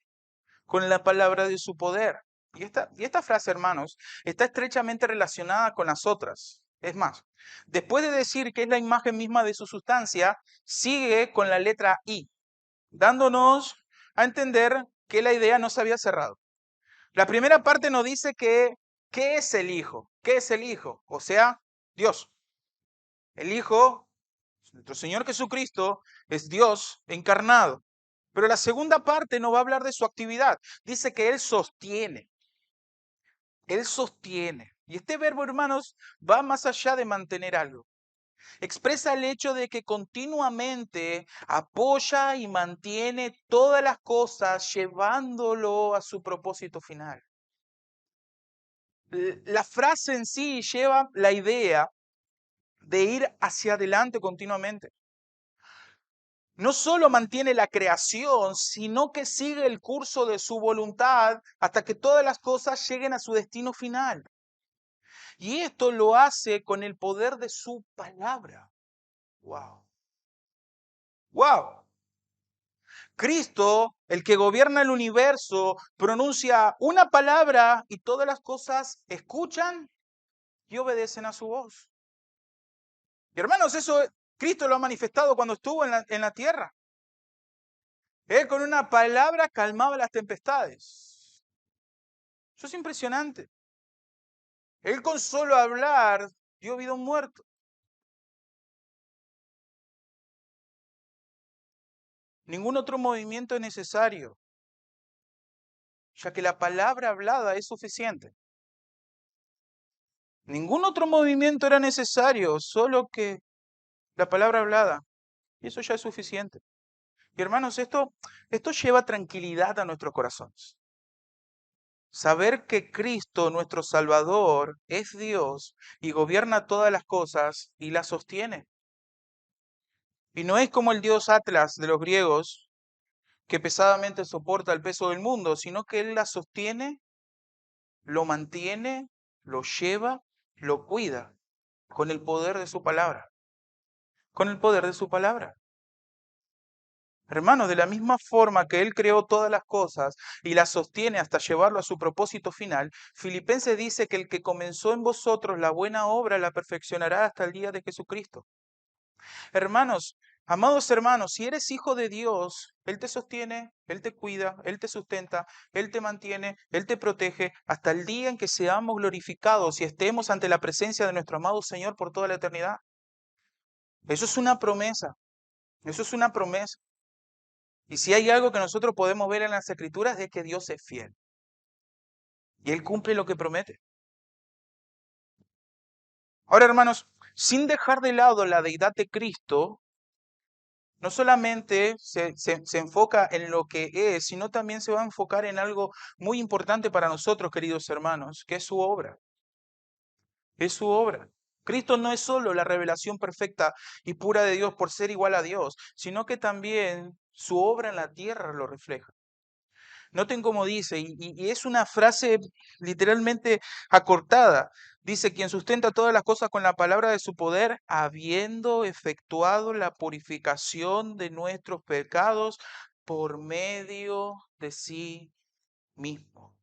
con la palabra de su poder. Y esta frase, hermanos, está estrechamente relacionada con las otras. Es más, después de decir que es la imagen misma de su sustancia, sigue con la letra I, dándonos a entender que la idea no se había cerrado. La primera parte nos dice que, ¿qué es el Hijo? ¿Qué es el Hijo? O sea, Dios. El Hijo, nuestro Señor Jesucristo, es Dios encarnado. Pero la segunda parte no va a hablar de su actividad. Dice que Él sostiene. Él sostiene. Y este verbo, hermanos, va más allá de mantener algo. Expresa el hecho de que continuamente apoya y mantiene todas las cosas llevándolo a su propósito final. La frase en sí lleva la idea de ir hacia adelante continuamente. No solo mantiene la creación, sino que sigue el curso de su voluntad hasta que todas las cosas lleguen a su destino final. Y esto lo hace con el poder de su palabra. ¡Wow! ¡Wow! Cristo, el que gobierna el universo, pronuncia una palabra y todas las cosas escuchan y obedecen a su voz. Y hermanos, eso Cristo lo ha manifestado cuando estuvo en la tierra. Él con una palabra calmaba las tempestades. Eso es impresionante. Él con solo hablar dio vida a un muerto. Ningún otro movimiento es necesario, ya que la palabra hablada es suficiente. Ningún otro movimiento era necesario, solo que la palabra hablada. Y eso ya es suficiente. Y hermanos, esto lleva tranquilidad a nuestros corazones. Saber que Cristo, nuestro Salvador, es Dios y gobierna todas las cosas y las sostiene. Y no es como el dios Atlas de los griegos, que pesadamente soporta el peso del mundo, sino que Él la sostiene, lo mantiene, lo lleva lo cuida con el poder de su palabra. Con el poder de su palabra. Hermanos, de la misma forma que Él creó todas las cosas y las sostiene hasta llevarlo a su propósito final, Filipenses dice que el que comenzó en vosotros la buena obra la perfeccionará hasta el día de Jesucristo. Hermanos, amados hermanos, si eres hijo de Dios, Él te sostiene, Él te cuida, Él te sustenta, Él te mantiene, Él te protege hasta el día en que seamos glorificados y estemos ante la presencia de nuestro amado Señor por toda la eternidad. Eso es una promesa, eso es una promesa. Y si hay algo que nosotros podemos ver en las Escrituras es que Dios es fiel y Él cumple lo que promete. Ahora, hermanos, sin dejar de lado la deidad de Cristo, no solamente se enfoca en lo que es, sino también se va a enfocar en algo muy importante para nosotros, queridos hermanos, que es su obra. Es su obra. Cristo no es solo la revelación perfecta y pura de Dios por ser igual a Dios, sino que también su obra en la tierra lo refleja. Noten cómo dice, y es una frase literalmente acortada. Dice, quien sustenta todas las cosas con la palabra de su poder, habiendo efectuado la purificación de nuestros pecados por medio de sí mismo.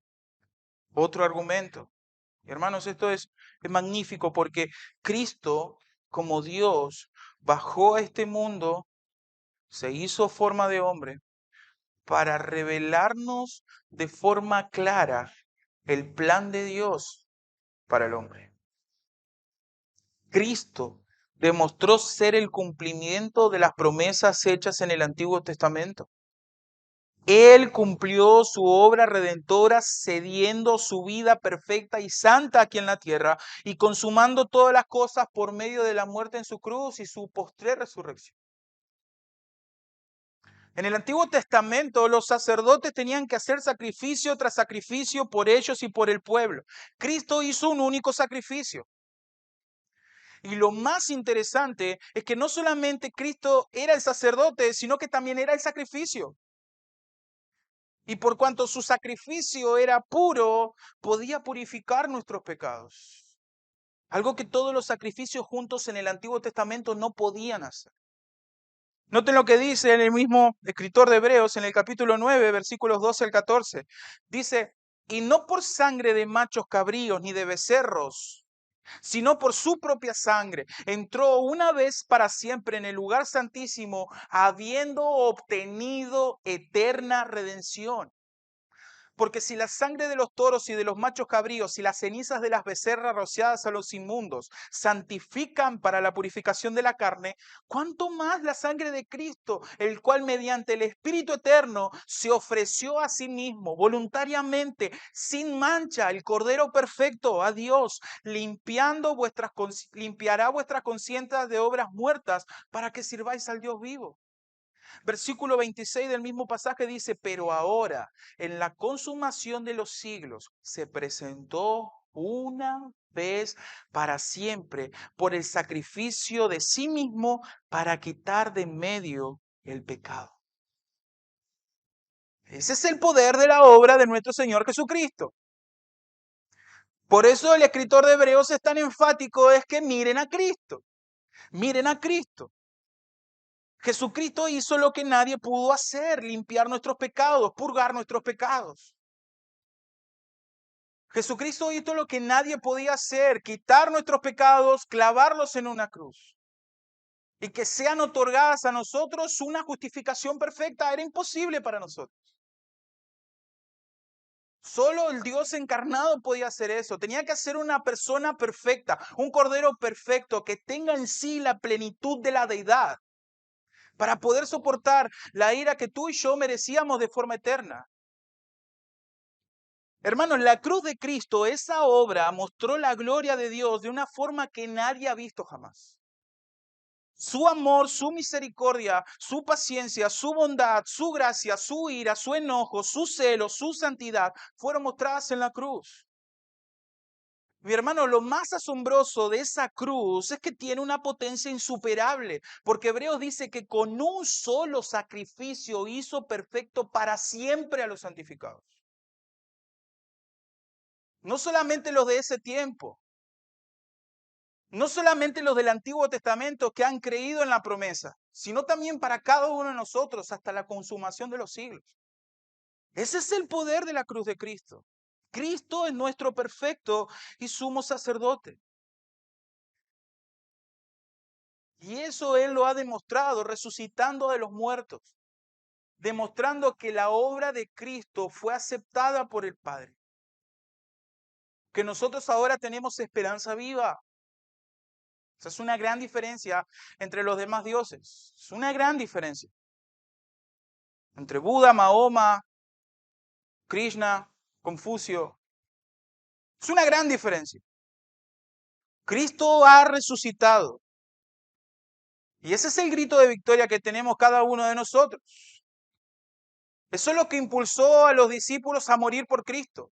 Otro argumento. Hermanos, esto es magnífico porque Cristo, como Dios, bajó a este mundo, se hizo forma de hombre para revelarnos de forma clara el plan de Dios para el hombre. Cristo demostró ser el cumplimiento de las promesas hechas en el Antiguo Testamento. Él cumplió su obra redentora cediendo su vida perfecta y santa aquí en la tierra y consumando todas las cosas por medio de la muerte en su cruz y su postrer resurrección. En el Antiguo Testamento los sacerdotes tenían que hacer sacrificio tras sacrificio por ellos y por el pueblo. Cristo hizo un único sacrificio. Y lo más interesante es que no solamente Cristo era el sacerdote, sino que también era el sacrificio. Y por cuanto su sacrificio era puro, podía purificar nuestros pecados. Algo que todos los sacrificios juntos en el Antiguo Testamento no podían hacer. Noten lo que dice en el mismo escritor de Hebreos en el capítulo 9, versículos 12 al 14. Dice, y no por sangre de machos cabríos ni de becerros, sino por su propia sangre, entró una vez para siempre en el lugar santísimo, habiendo obtenido eterna redención. Porque si la sangre de los toros y de los machos cabríos y las cenizas de las becerras rociadas a los inmundos santifican para la purificación de la carne, ¿cuánto más la sangre de Cristo, el cual mediante el Espíritu eterno se ofreció a sí mismo voluntariamente, sin mancha, el Cordero perfecto a Dios, limpiará vuestras conciencias de obras muertas para que sirváis al Dios vivo? Versículo 26 del mismo pasaje dice, pero ahora, en la consumación de los siglos, se presentó una vez para siempre por el sacrificio de sí mismo para quitar de en medio el pecado. Ese es el poder de la obra de nuestro Señor Jesucristo. Por eso el escritor de Hebreos es tan enfático, es que miren a Cristo, miren a Cristo. Jesucristo hizo lo que nadie pudo hacer, limpiar nuestros pecados, purgar nuestros pecados. Jesucristo hizo lo que nadie podía hacer, quitar nuestros pecados, clavarlos en una cruz. Y que sean otorgadas a nosotros una justificación perfecta, era imposible para nosotros. Solo el Dios encarnado podía hacer eso. Tenía que ser una persona perfecta, un cordero perfecto que tenga en sí la plenitud de la deidad para poder soportar la ira que tú y yo merecíamos de forma eterna. Hermanos, la cruz de Cristo, esa obra mostró la gloria de Dios de una forma que nadie ha visto jamás. Su amor, su misericordia, su paciencia, su bondad, su gracia, su ira, su enojo, su celo, su santidad fueron mostradas en la cruz. Mi hermano, lo más asombroso de esa cruz es que tiene una potencia insuperable, porque Hebreos dice que con un solo sacrificio hizo perfecto para siempre a los santificados. No solamente los de ese tiempo, No solamente los del Antiguo Testamento que han creído en la promesa, sino también para cada uno de nosotros hasta la consumación de los siglos. Ese es el poder de la cruz de Cristo. Cristo es nuestro perfecto y sumo sacerdote. Y eso Él lo ha demostrado resucitando de los muertos, demostrando que la obra de Cristo fue aceptada por el Padre. Que nosotros ahora tenemos esperanza viva. Esa es una gran diferencia entre los demás dioses. Es una gran diferencia. Entre Buda, Mahoma, Krishna, Confucio. Es una gran diferencia. Cristo ha resucitado. Y ese es el grito de victoria que tenemos cada uno de nosotros. Eso es lo que impulsó a los discípulos a morir por Cristo.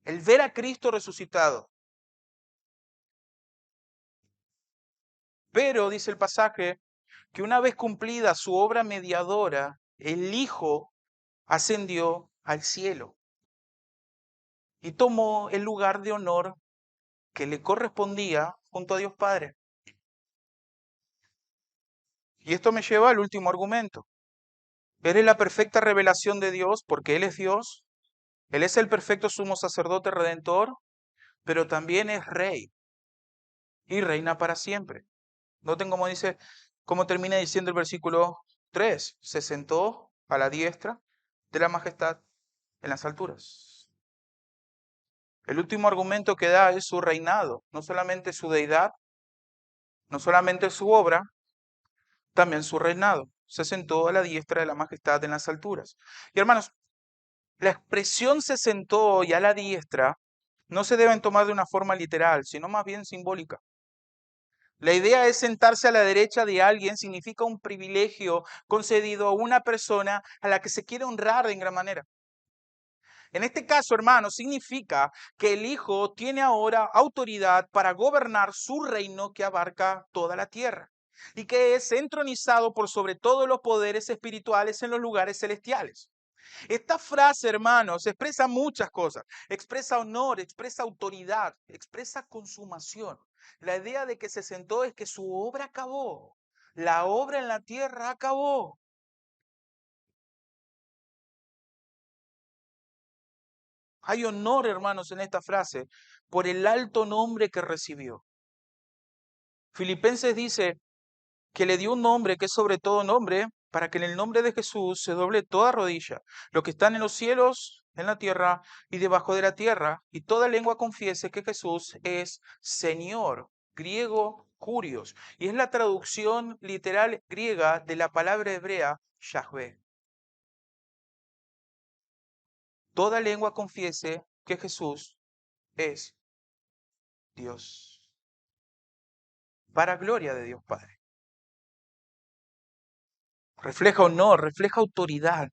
El ver a Cristo resucitado. Pero, dice el pasaje, que una vez cumplida su obra mediadora, el Hijo ascendió al cielo y tomó el lugar de honor que le correspondía junto a Dios Padre. Y esto me lleva al último argumento. Él es la perfecta revelación de Dios porque Él es Dios. Él es el perfecto sumo sacerdote redentor, pero también es rey y reina para siempre. Noten cómo dice, cómo termina diciendo el versículo 3. Se sentó a la diestra de la majestad en las alturas. El último argumento que da es su reinado, no solamente su deidad, no solamente su obra, también su reinado. Se sentó a la diestra de la majestad en las alturas. Y hermanos, la expresión se sentó y a la diestra no se deben tomar de una forma literal, sino más bien simbólica. La idea es sentarse a la derecha de alguien, significa un privilegio concedido a una persona a la que se quiere honrar en gran manera. En este caso, hermanos, significa que el Hijo tiene ahora autoridad para gobernar su reino que abarca toda la tierra y que es entronizado por sobre todos los poderes espirituales en los lugares celestiales. Esta frase, hermanos, expresa muchas cosas. Expresa honor, expresa autoridad, expresa consumación. La idea de que se sentó es que su obra acabó. La obra en la tierra acabó. Hay honor, hermanos, en esta frase por el alto nombre que recibió. Filipenses dice que le dio un nombre que es sobre todo nombre, para que en el nombre de Jesús se doble toda rodilla, lo que están en los cielos, en la tierra y debajo de la tierra, y toda lengua confiese que Jesús es Señor, griego kurios, y es la traducción literal griega de la palabra hebrea Yahvé. Toda lengua confiese que Jesús es Dios, para gloria de Dios Padre. Refleja honor, refleja autoridad.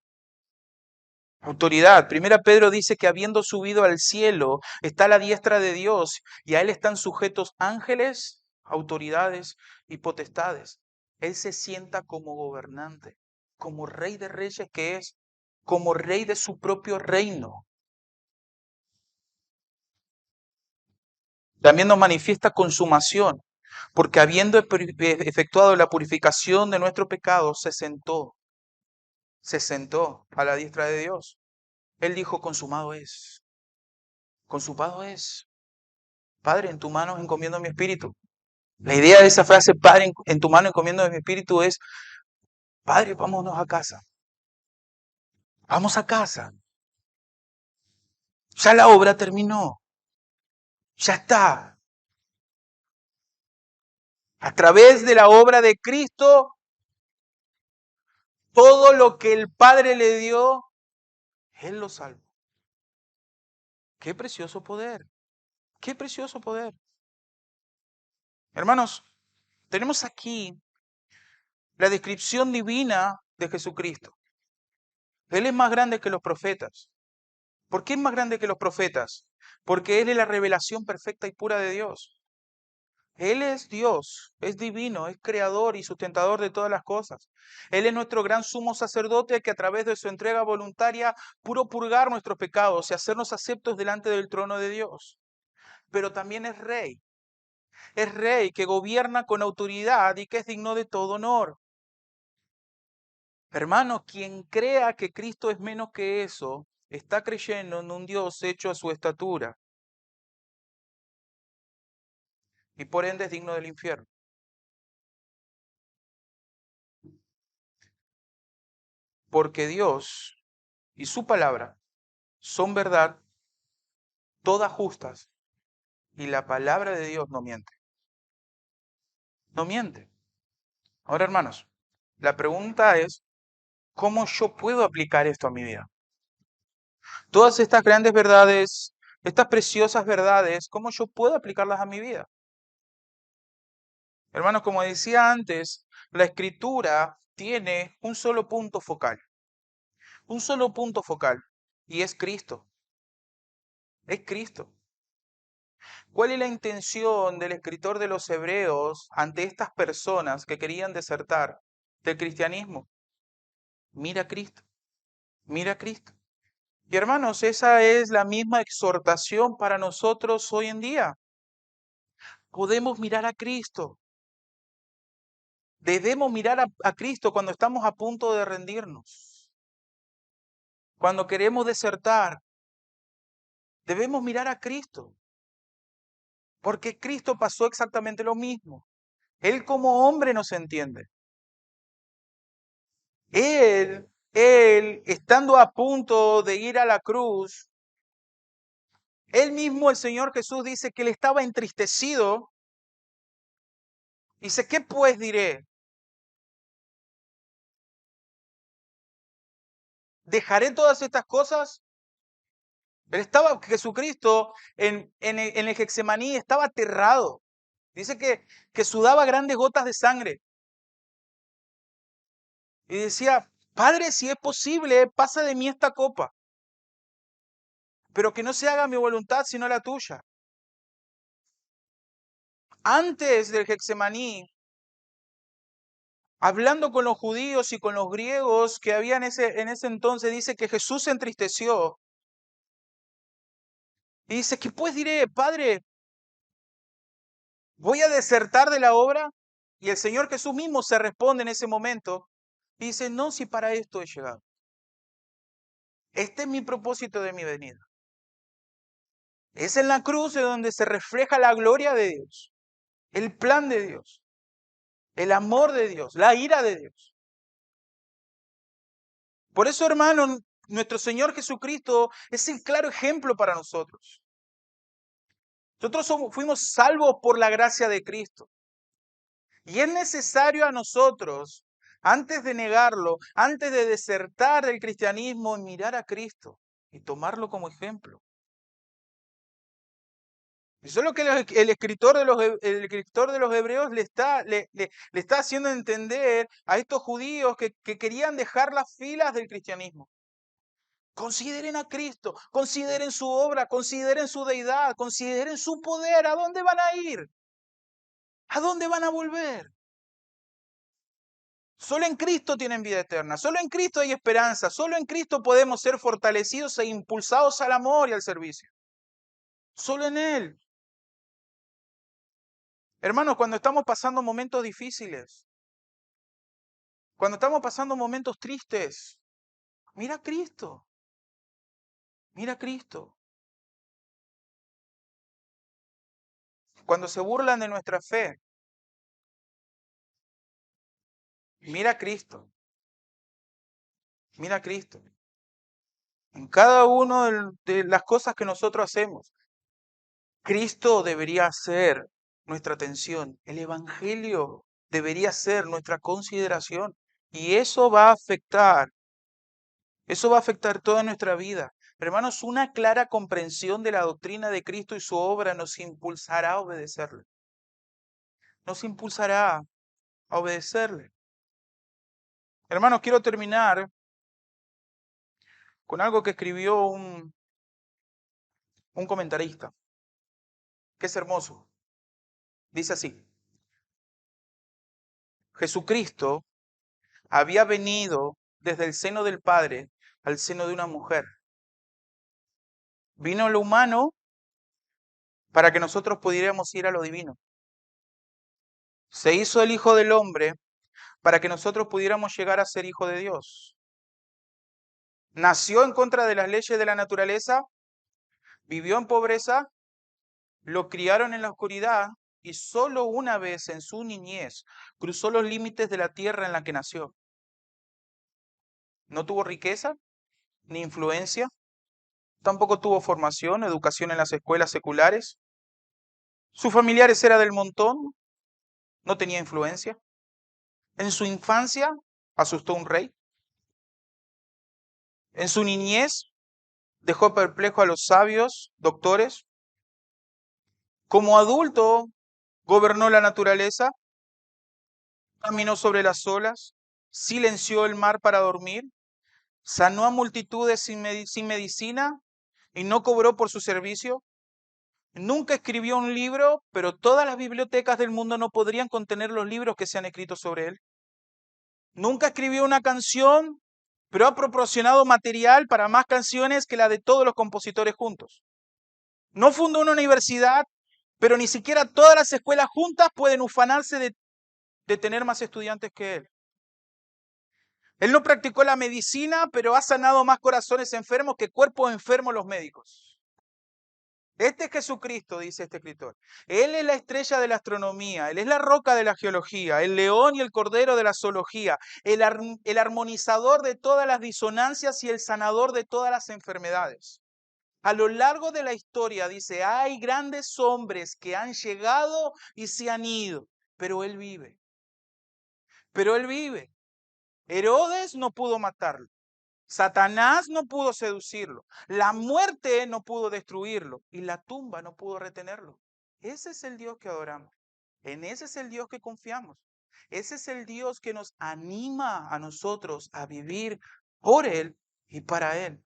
Autoridad. Primera Pedro dice que habiendo subido al cielo está a la diestra de Dios y a él están sujetos ángeles, autoridades y potestades. Él se sienta como gobernante, como rey de reyes que es, como rey de su propio reino. También nos manifiesta consumación, porque habiendo efectuado la purificación de nuestro pecado, se sentó a la diestra de Dios. Él dijo, consumado es, consumado es. Padre, en tu mano encomiendo mi espíritu. La idea de esa frase, Padre, en tu mano encomiendo mi espíritu es, Padre, vámonos a casa. Vamos a casa. Ya la obra terminó. Ya está. A través de la obra de Cristo, todo lo que el Padre le dio, Él lo salvó. Qué precioso poder. Qué precioso poder. Hermanos, tenemos aquí la descripción divina de Jesucristo. Él es más grande que los profetas. ¿Por qué es más grande que los profetas? Porque Él es la revelación perfecta y pura de Dios. Él es Dios, es divino, es creador y sustentador de todas las cosas. Él es nuestro gran sumo sacerdote que a través de su entrega voluntaria pudo purgar nuestros pecados y hacernos aceptos delante del trono de Dios. Pero también es rey. Es rey que gobierna con autoridad y que es digno de todo honor. Hermano, quien crea que Cristo es menos que eso, está creyendo en un Dios hecho a su estatura y por ende es digno del infierno. Porque Dios y su palabra son verdad, todas justas, y la palabra de Dios no miente. No miente. Ahora, hermanos, la pregunta es, ¿cómo yo puedo aplicar esto a mi vida? Todas estas grandes verdades, estas preciosas verdades, ¿cómo yo puedo aplicarlas a mi vida? Hermanos, como decía antes, la escritura tiene un solo punto focal, y es Cristo, es Cristo. ¿Cuál es la intención del escritor de los Hebreos ante estas personas que querían desertar del cristianismo? Mira a Cristo, mira a Cristo. Y hermanos, esa es la misma exhortación para nosotros hoy en día. Podemos mirar a Cristo. Debemos mirar a Cristo cuando estamos a punto de rendirnos. Cuando queremos desertar, debemos mirar a Cristo. Porque Cristo pasó exactamente lo mismo. Él como hombre nos entiende. Él, estando a punto de ir a la cruz, él mismo, el Señor Jesús, dice que él estaba entristecido. Dice, ¿qué pues diré? ¿Dejaré todas estas cosas? Él estaba, Jesucristo, en el Getsemaní, estaba aterrado. Dice que sudaba grandes gotas de sangre. Y decía, Padre, si es posible, pasa de mí esta copa, pero que no se haga mi voluntad, sino la tuya. Antes del Getsemaní, hablando con los judíos y con los griegos que había en ese entonces, dice que Jesús se entristeció. Y dice, ¿qué pues diré, Padre? ¿Voy a desertar de la obra? Y el Señor Jesús mismo se responde en ese momento y dice, no, si para esto he llegado. Este es mi propósito de mi venida. Es en la cruz de donde se refleja la gloria de Dios, el plan de Dios, el amor de Dios, la ira de Dios. Por eso, hermano, nuestro Señor Jesucristo es el claro ejemplo para nosotros. Nosotros fuimos salvos por la gracia de Cristo. Y es necesario a nosotros, antes de negarlo, antes de desertar del cristianismo, mirar a Cristo y tomarlo como ejemplo. Eso es lo que el escritor de los Hebreos le está haciendo entender a estos judíos que querían dejar las filas del cristianismo. Consideren a Cristo, consideren su obra, consideren su deidad, consideren su poder. ¿A dónde van a ir? ¿A dónde van a volver? Solo en Cristo tienen vida eterna, solo en Cristo hay esperanza, solo en Cristo podemos ser fortalecidos e impulsados al amor y al servicio. Solo en Él. Hermanos, cuando estamos pasando momentos difíciles, cuando estamos pasando momentos tristes, mira a Cristo, mira a Cristo. Cuando se burlan de nuestra fe, mira a Cristo, mira a Cristo. En cada una de las cosas que nosotros hacemos, Cristo debería ser nuestra atención. El Evangelio debería ser nuestra consideración. Y eso va a afectar toda nuestra vida. Hermanos, una clara comprensión de la doctrina de Cristo y su obra nos impulsará a obedecerle. Nos impulsará a obedecerle. Hermanos, quiero terminar con algo que escribió un comentarista, que es hermoso. Dice así, Jesucristo había venido desde el seno del Padre al seno de una mujer. Vino lo humano para que nosotros pudiéramos ir a lo divino. Se hizo el Hijo del Hombre para que nosotros pudiéramos llegar a ser hijo de Dios. Nació en contra de las leyes de la naturaleza, vivió en pobreza, lo criaron en la oscuridad y solo una vez en su niñez cruzó los límites de la tierra en la que nació. No tuvo riqueza ni influencia, tampoco tuvo formación, educación en las escuelas seculares. Sus familiares era del montón, no tenía influencia. En su infancia asustó a un rey. En su niñez dejó perplejo a los sabios, doctores. Como adulto gobernó la naturaleza, caminó sobre las olas, silenció el mar para dormir, sanó a multitudes sin medicina y no cobró por su servicio. Nunca escribió un libro, pero todas las bibliotecas del mundo no podrían contener los libros que se han escrito sobre él. Nunca escribió una canción, pero ha proporcionado material para más canciones que la de todos los compositores juntos. No fundó una universidad, pero ni siquiera todas las escuelas juntas pueden ufanarse de tener más estudiantes que él. Él no practicó la medicina, pero ha sanado más corazones enfermos que cuerpos enfermos los médicos. Este es Jesucristo, dice este escritor. Él es la estrella de la astronomía, Él es la roca de la geología, el león y el cordero de la zoología, el armonizador de todas las disonancias y el sanador de todas las enfermedades. A lo largo de la historia, dice, hay grandes hombres que han llegado y se han ido, pero Él vive. Pero Él vive. Herodes no pudo matarlo. Satanás no pudo seducirlo, la muerte no pudo destruirlo y la tumba no pudo retenerlo. Ese es el Dios que adoramos, en ese es el Dios que confiamos, ese es el Dios que nos anima a nosotros a vivir por Él y para Él.